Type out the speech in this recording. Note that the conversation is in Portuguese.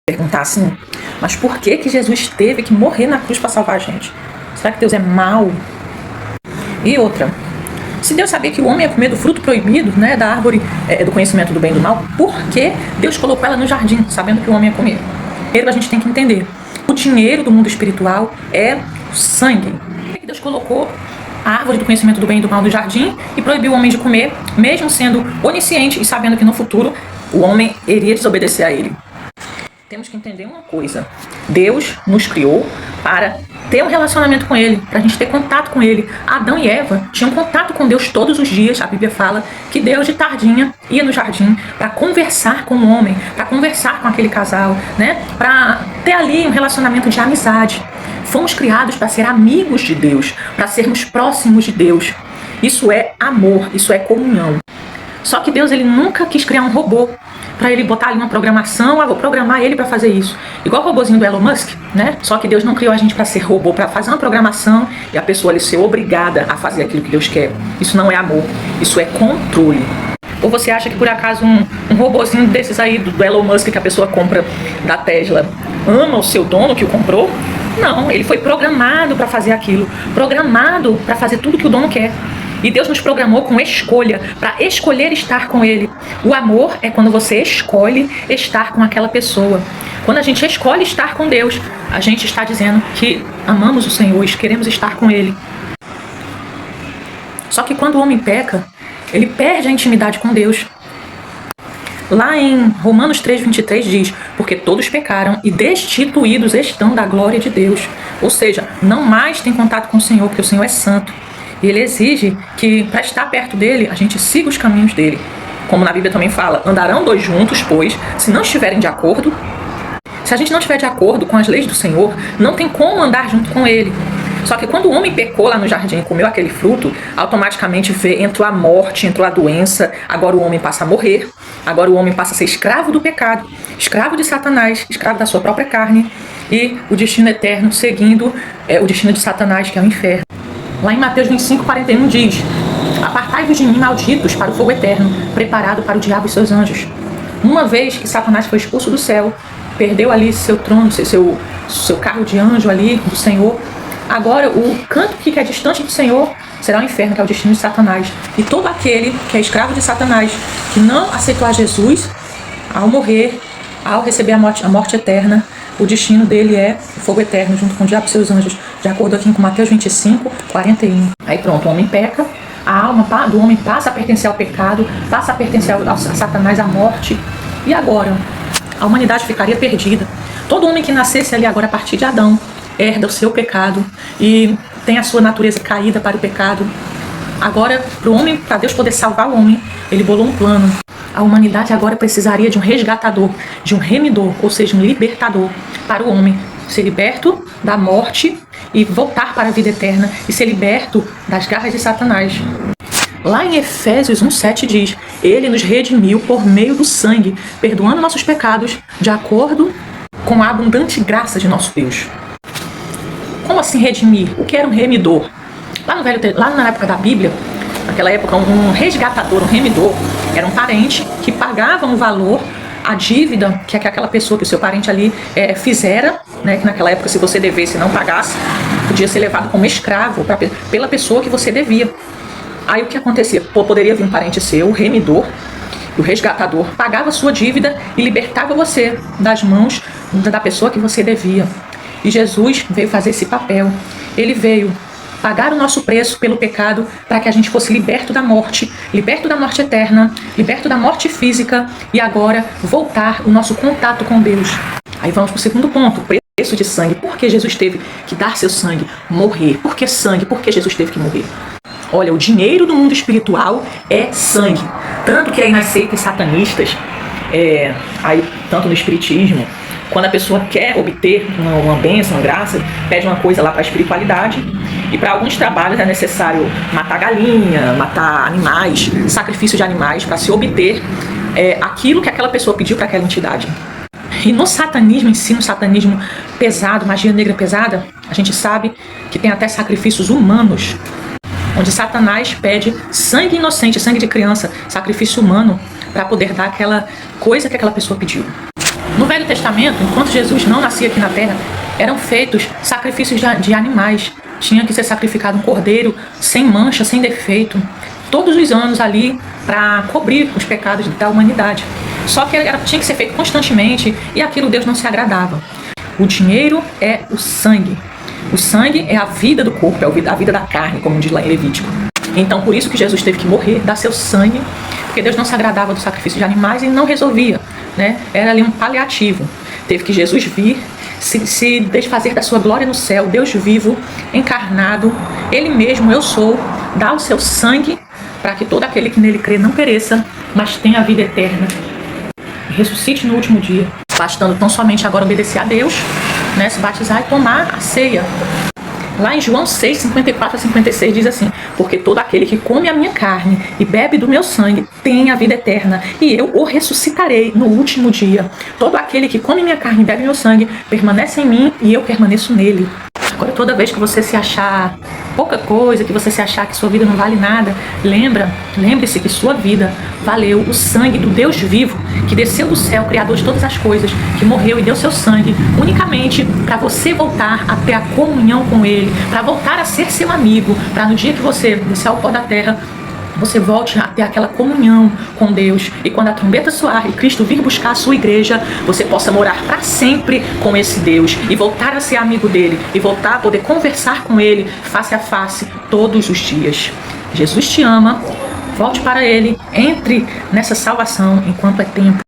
perguntar assim, mas por que que Jesus teve que morrer na cruz para salvar a gente? Será que Deus é mau? E outra, se Deus sabia que o homem ia comer do fruto proibido, né, da árvore do conhecimento do bem e do mal, por que Deus colocou ela no jardim, sabendo que o homem ia comer? Primeiro a gente tem que entender, o dinheiro do mundo espiritual é o sangue. Por que Deus colocou a árvore do conhecimento do bem e do mal no jardim e proibiu o homem de comer, mesmo sendo onisciente e sabendo que no futuro o homem iria desobedecer a ele? Temos que entender uma coisa, Deus nos criou para ter um relacionamento com Ele, para a gente ter contato com Ele. Adão e Eva tinham contato com Deus todos os dias. A Bíblia fala que Deus de tardinha ia no jardim para conversar com o homem, para conversar com aquele casal, né? Para ter ali um relacionamento de amizade. Fomos criados para ser amigos de Deus, para sermos próximos de Deus. Isso é amor, isso é comunhão. Só que Deus, ele nunca quis criar um robô para ele botar ali uma programação, vou programar ele para fazer isso. Igual o robozinho do Elon Musk, né? Só que Deus não criou a gente para ser robô, para fazer uma programação e a pessoa ali ser obrigada a fazer aquilo que Deus quer. Isso não é amor, isso é controle. Ou você acha que por acaso um robozinho desses aí do Elon Musk que a pessoa compra da Tesla ama o seu dono que o comprou? Não, ele foi programado para fazer aquilo, programado para fazer tudo que o dono quer. E Deus nos programou com escolha, para escolher estar com Ele. O amor é quando você escolhe estar com aquela pessoa. Quando a gente escolhe estar com Deus, a gente está dizendo que amamos o Senhor e queremos estar com Ele. Só que quando o homem peca, ele perde a intimidade com Deus. Lá em Romanos 3:23 diz, porque todos pecaram e destituídos estão da glória de Deus. Ou seja, não mais tem contato com o Senhor, porque o Senhor é santo. E ele exige que, para estar perto dele, a gente siga os caminhos dele. Como na Bíblia também fala, andarão dois juntos, pois, se não estiverem de acordo, se a gente não estiver de acordo com as leis do Senhor, não tem como andar junto com ele. Só que quando o homem pecou lá no jardim e comeu aquele fruto, automaticamente entrou a morte, entrou a doença, agora o homem passa a morrer, agora o homem passa a ser escravo do pecado, escravo de Satanás, escravo da sua própria carne, e o destino eterno seguindo o destino de Satanás, que é o inferno. Lá em Mateus 25:41 diz, apartai-vos de mim, malditos, para o fogo eterno, preparado para o diabo e seus anjos. Uma vez que Satanás foi expulso do céu, perdeu ali seu trono, seu carro de anjo ali do Senhor, agora o canto que é distante do Senhor será o inferno, que é o destino de Satanás. E todo aquele que é escravo de Satanás, que não aceitou a Jesus, ao morrer, ao receber a morte eterna, o destino dele é o fogo eterno, junto com o diabo e seus anjos, de acordo aqui com Mateus 25:41. Aí pronto, o homem peca, a alma do homem passa a pertencer ao pecado, passa a pertencer a Satanás, à morte. E agora? A humanidade ficaria perdida. Todo homem que nascesse ali agora a partir de Adão, herda o seu pecado e tem a sua natureza caída para o pecado. Agora, para Deus poder salvar o homem, ele bolou um plano. A humanidade agora precisaria de um resgatador, de um remidor, ou seja, um libertador, para o homem ser liberto da morte e voltar para a vida eterna e ser liberto das garras de Satanás. Lá em Efésios 1:7 diz, ele nos redimiu por meio do sangue, perdoando nossos pecados, de acordo com a abundante graça de nosso Deus. Como assim redimir? O que era um remidor? Lá na época da Bíblia, naquela época, um resgatador, um remidor, era um parente que pagava um valor, a dívida que aquela pessoa, que o seu parente ali fizera, né, que naquela época, se você devesse e não pagasse, podia ser levado como escravo pela pessoa que você devia. Aí o que acontecia? Poderia vir um parente seu, o remidor, o resgatador, pagava a sua dívida e libertava você das mãos da pessoa que você devia. E Jesus veio fazer esse papel. Ele veio pagar o nosso preço pelo pecado para que a gente fosse liberto da morte eterna, liberto da morte física e agora voltar o nosso contato com Deus. Aí vamos para o segundo ponto, o preço de sangue. Por que Jesus teve que dar seu sangue, morrer? Por que sangue? Por que Jesus teve que morrer? Olha, o dinheiro do mundo espiritual é sangue. Tanto que aí nas seitas satanistas, aí, tanto no espiritismo, quando a pessoa quer obter uma bênção, uma graça, pede uma coisa lá para a espiritualidade. E para alguns trabalhos é necessário matar galinha, matar animais, sacrifício de animais, para se obter aquilo que aquela pessoa pediu para aquela entidade. E no satanismo em si, no satanismo pesado, magia negra pesada, a gente sabe que tem até sacrifícios humanos, onde Satanás pede sangue inocente, sangue de criança, sacrifício humano, para poder dar aquela coisa que aquela pessoa pediu. No Velho Testamento, enquanto Jesus não nascia aqui na terra, eram feitos sacrifícios de animais. Tinha que ser sacrificado um cordeiro sem mancha, sem defeito, todos os anos ali para cobrir os pecados da humanidade. Só que tinha que ser feito constantemente e aquilo Deus não se agradava. O dinheiro é o sangue. O sangue é a vida do corpo, é a vida da carne, como diz lá em Levítico. Então, por isso que Jesus teve que morrer, dar seu sangue, porque Deus não se agradava do sacrifício de animais e não resolvia, né? Era ali um paliativo. Teve que Jesus vir, se desfazer da sua glória no céu, Deus vivo, encarnado, Ele mesmo, eu sou, dá o seu sangue para que todo aquele que nele crê não pereça, mas tenha a vida eterna. Ressuscite no último dia, bastando tão somente agora obedecer a Deus, né? Se batizar e tomar a ceia. Lá em João 6, 54 a 56 diz assim: porque todo aquele que come a minha carne e bebe do meu sangue tem a vida eterna, e eu o ressuscitarei no último dia. Todo aquele que come minha carne e bebe meu sangue permanece em mim e eu permaneço nele. Agora, toda vez que você se achar pouca coisa, que você se achar que sua vida não vale nada, lembre-se que sua vida valeu o sangue do Deus vivo, que desceu do céu, criador de todas as coisas, que morreu e deu seu sangue unicamente para você voltar a ter a comunhão com Ele, para voltar a ser seu amigo, para no dia que você descer ao pó da terra, você volte a ter aquela comunhão com Deus, e quando a trombeta soar e Cristo vir buscar a sua igreja, você possa morar para sempre com esse Deus e voltar a ser amigo dele e voltar a poder conversar com ele face a face todos os dias. Jesus te ama, volte para ele, entre nessa salvação enquanto é tempo.